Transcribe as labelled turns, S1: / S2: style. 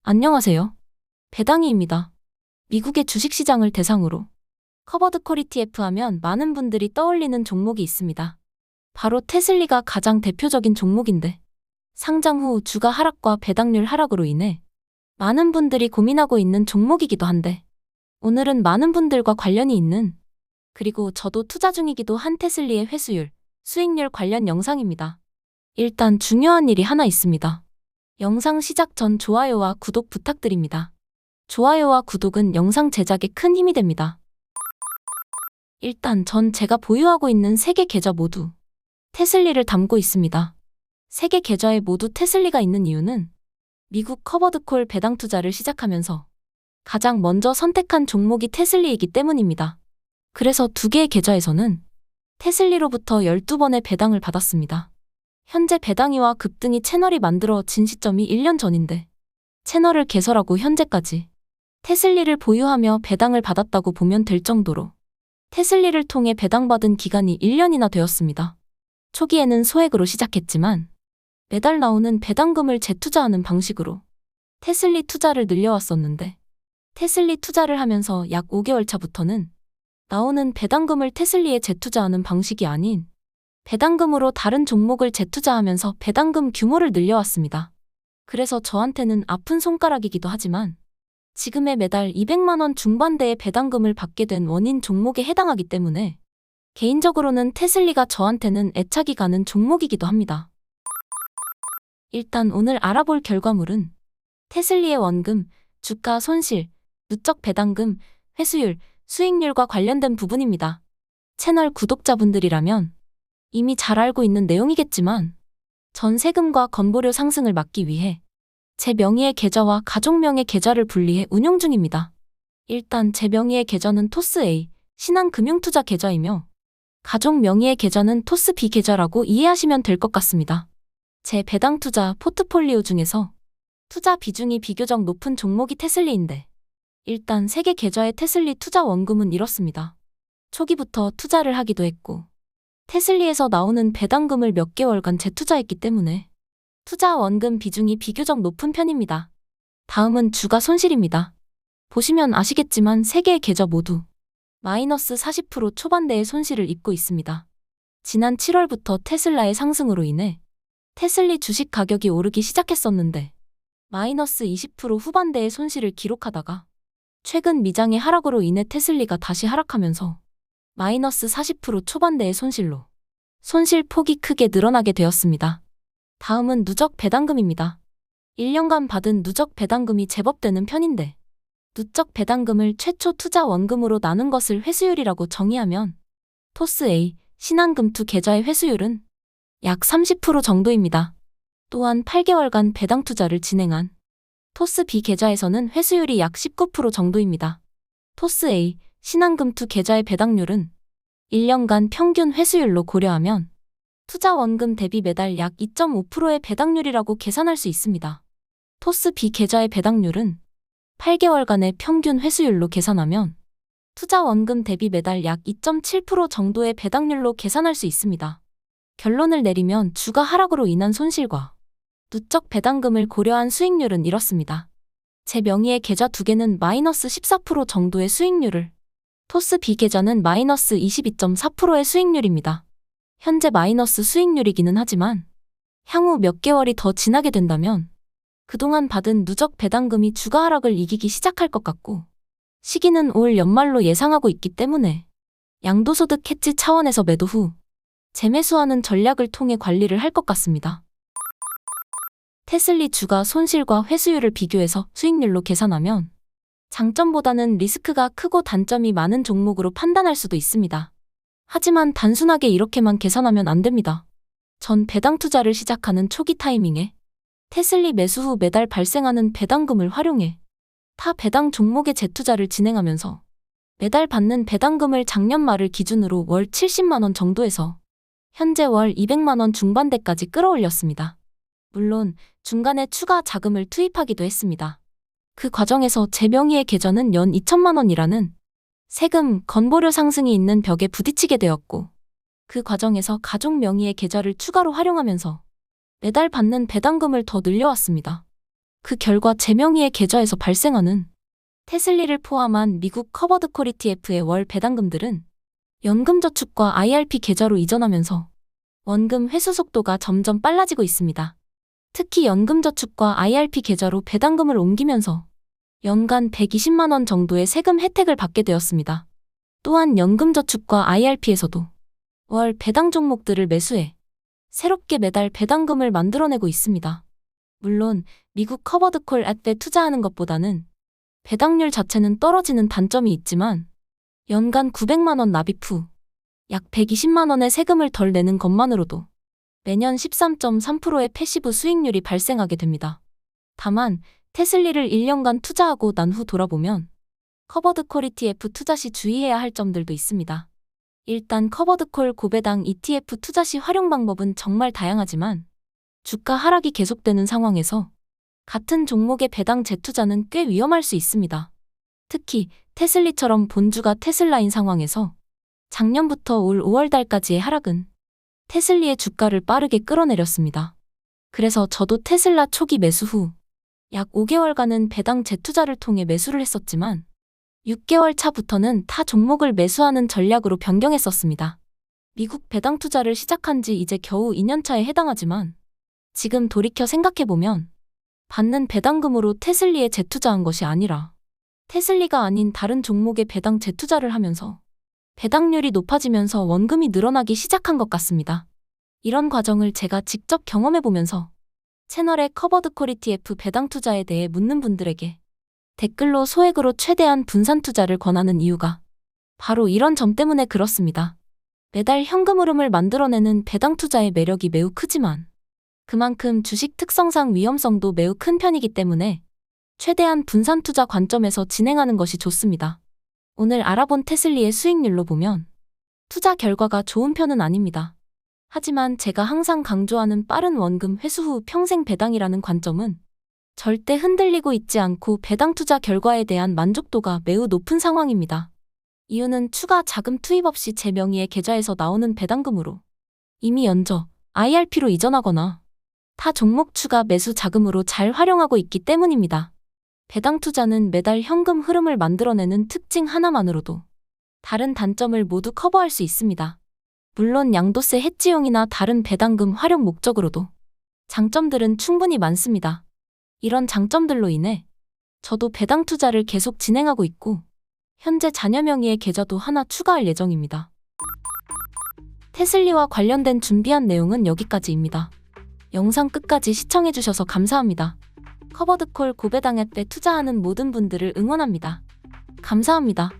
S1: 안녕하세요. 배당희입니다. 미국의 주식시장을 대상으로 커버드콜 ETF 하면 많은 분들이 떠올리는 종목이 있습니다. 바로 테슬리가 가장 대표적인 종목인데 상장 후 주가 하락과 배당률 하락으로 인해 많은 분들이 고민하고 있는 종목이기도 한데 오늘은 많은 분들과 관련이 있는 그리고 저도 투자 중이기도 한 테슬리의 회수율, 수익률 관련 영상입니다. 일단 중요한 일이 하나 있습니다. 영상 시작 전 좋아요와 구독 부탁드립니다. 좋아요와 구독은 영상 제작에 큰 힘이 됩니다. 일단 전 제가 보유하고 있는 3개 계좌 모두 테슬리를 담고 있습니다. 3개 계좌에 모두 테슬리가 있는 이유는 미국 커버드콜 배당 투자를 시작하면서 가장 먼저 선택한 종목이 테슬리이기 때문입니다. 그래서 2개의 계좌에서는 테슬리로부터 12번의 배당을 받았습니다. 현재 배당희와 급등이 채널이 만들어진 시점이 1년 전인데 채널을 개설하고 현재까지 테슬리를 보유하며 배당을 받았다고 보면 될 정도로 테슬리를 통해 배당받은 기간이 1년이나 되었습니다. 초기에는 소액으로 시작했지만 매달 나오는 배당금을 재투자하는 방식으로 테슬리 투자를 늘려왔었는데 테슬리 투자를 하면서 약 5개월 차부터는 나오는 배당금을 테슬리에 재투자하는 방식이 아닌 배당금으로 다른 종목을 재투자하면서 배당금 규모를 늘려왔습니다. 그래서 저한테는 아픈 손가락이기도 하지만 지금의 매달 200만 원 중반대의 배당금을 받게 된 원인 종목에 해당하기 때문에 개인적으로는 테슬리가 저한테는 애착이 가는 종목이기도 합니다. 일단 오늘 알아볼 결과물은 테슬리의 원금, 주가 손실, 누적 배당금, 회수율, 수익률과 관련된 부분입니다. 채널 구독자분들이라면 이미 잘 알고 있는 내용이겠지만 전 세금과 건보료 상승을 막기 위해 제 명의의 계좌와 가족 명의 계좌를 분리해 운용 중입니다. 일단 제 명의의 계좌는 토스A, 신한금융투자 계좌이며 가족 명의의 계좌는 토스B 계좌라고 이해하시면 될 것 같습니다. 제 배당 투자 포트폴리오 중에서 투자 비중이 비교적 높은 종목이 테슬리인데 일단 3개 계좌의 테슬리 투자 원금은 이렇습니다. 초기부터 투자를 하기도 했고 테슬리에서 나오는 배당금을 몇 개월간 재투자했기 때문에 투자 원금 비중이 비교적 높은 편입니다. 다음은 주가 손실입니다. 보시면 아시겠지만 3개의 계좌 모두 마이너스 40% 초반대의 손실을 입고 있습니다. 지난 7월부터 테슬라의 상승으로 인해 테슬리 주식 가격이 오르기 시작했었는데 마이너스 20% 후반대의 손실을 기록하다가 최근 미장의 하락으로 인해 테슬리가 다시 하락하면서 마이너스 40% 초반대의 손실로 손실 폭이 크게 늘어나게 되었습니다. 다음은 누적 배당금입니다. 1년간 받은 누적 배당금이 제법 되는 편인데 누적 배당금을 최초 투자 원금으로 나눈 것을 회수율이라고 정의하면 토스A, 신한금투 계좌의 회수율은 약 30% 정도입니다. 또한 8개월간 배당 투자를 진행한 토스B 계좌에서는 회수율이 약 19% 정도입니다. 토스A, 신한금투 계좌의 배당률은 1년간 평균 회수율로 고려하면 투자 원금 대비 매달 약 2.5%의 배당률이라고 계산할 수 있습니다. 토스B 계좌의 배당률은 8개월간의 평균 회수율로 계산하면 투자 원금 대비 매달 약 2.7% 정도의 배당률로 계산할 수 있습니다. 결론을 내리면 주가 하락으로 인한 손실과 누적 배당금을 고려한 수익률은 이렇습니다. 제 명의의 계좌 2개는 마이너스 14% 정도의 수익률을 토스B 계좌는 마이너스 22.4%의 수익률입니다. 현재 마이너스 수익률이기는 하지만 향후 몇 개월이 더 지나게 된다면 그동안 받은 누적 배당금이 주가 하락을 이기기 시작할 것 같고 시기는 올 연말로 예상하고 있기 때문에 양도소득 해지 차원에서 매도 후 재매수하는 전략을 통해 관리를 할 것 같습니다. 테슬리 주가 손실과 회수율을 비교해서 수익률로 계산하면 장점보다는 리스크가 크고 단점이 많은 종목으로 판단할 수도 있습니다. 하지만 단순하게 이렇게만 계산하면 안 됩니다. 전 배당 투자를 시작하는 초기 타이밍에 테슬리 매수 후 매달 발생하는 배당금을 활용해 타 배당 종목에 재투자를 진행하면서 매달 받는 배당금을 작년 말을 기준으로 월 70만 원 정도에서 현재 월 200만 원 중반대까지 끌어올렸습니다. 물론 중간에 추가 자금을 투입하기도 했습니다. 그 과정에서 제 명의의 계좌는 연 2천만 원이라는 세금, 건보료 상승이 있는 벽에 부딪히게 되었고 그 과정에서 가족 명의의 계좌를 추가로 활용하면서 매달 받는 배당금을 더 늘려왔습니다. 그 결과 제 명의의 계좌에서 발생하는 테슬리를 포함한 미국 커버드콜 ETF의 월 배당금들은 연금저축과 IRP 계좌로 이전하면서 원금 회수 속도가 점점 빨라지고 있습니다. 특히 연금저축과 IRP 계좌로 배당금을 옮기면서 연간 120만 원 정도의 세금 혜택을 받게 되었습니다. 또한 연금저축과 IRP에서도 월 배당 종목들을 매수해 새롭게 매달 배당금을 만들어내고 있습니다. 물론 미국 커버드콜 앱에 투자하는 것보다는 배당률 자체는 떨어지는 단점이 있지만 연간 900만 원 납입 후 약 120만 원의 세금을 덜 내는 것만으로도 매년 13.3%의 패시브 수익률이 발생하게 됩니다. 다만 테슬리를 1년간 투자하고 난 후 돌아보면 커버드콜 ETF 투자 시 주의해야 할 점들도 있습니다. 일단 커버드콜 고배당 ETF 투자 시 활용 방법은 정말 다양하지만 주가 하락이 계속되는 상황에서 같은 종목의 배당 재투자는 꽤 위험할 수 있습니다. 특히 테슬리처럼 본주가 테슬라인 상황에서 작년부터 올 5월달까지의 하락은 테슬리의 주가를 빠르게 끌어내렸습니다. 그래서 저도 테슬라 초기 매수 후 약 5개월간은 배당 재투자를 통해 매수를 했었지만 6개월 차부터는 타 종목을 매수하는 전략으로 변경했었습니다. 미국 배당 투자를 시작한 지 이제 겨우 2년 차에 해당하지만 지금 돌이켜 생각해보면 받는 배당금으로 테슬리에 재투자한 것이 아니라 테슬리가 아닌 다른 종목에 배당 재투자를 하면서 배당률이 높아지면서 원금이 늘어나기 시작한 것 같습니다. 이런 과정을 제가 직접 경험해보면서 채널의 커버드콜 ETF 배당 투자에 대해 묻는 분들에게 댓글로 소액으로 최대한 분산 투자를 권하는 이유가 바로 이런 점 때문에 그렇습니다. 매달 현금 흐름을 만들어내는 배당 투자의 매력이 매우 크지만 그만큼 주식 특성상 위험성도 매우 큰 편이기 때문에 최대한 분산 투자 관점에서 진행하는 것이 좋습니다. 오늘 알아본 테슬리의 수익률로 보면 투자 결과가 좋은 편은 아닙니다. 하지만 제가 항상 강조하는 빠른 원금 회수 후 평생 배당이라는 관점은 절대 흔들리고 있지 않고 배당 투자 결과에 대한 만족도가 매우 높은 상황입니다. 이유는 추가 자금 투입 없이 제 명의의 계좌에서 나오는 배당금으로 이미 연저 IRP로 이전하거나 타 종목 추가 매수 자금으로 잘 활용하고 있기 때문입니다. 배당 투자는 매달 현금 흐름을 만들어내는 특징 하나만으로도 다른 단점을 모두 커버할 수 있습니다. 물론 양도세 해지용이나 다른 배당금 활용 목적으로도 장점들은 충분히 많습니다. 이런 장점들로 인해 저도 배당 투자를 계속 진행하고 있고 현재 자녀 명의의 계좌도 하나 추가할 예정입니다. 테슬리와 관련된 준비한 내용은 여기까지입니다. 영상 끝까지 시청해주셔서 감사합니다. 커버드콜 고배당 앱에 투자하는 모든 분들을 응원합니다. 감사합니다.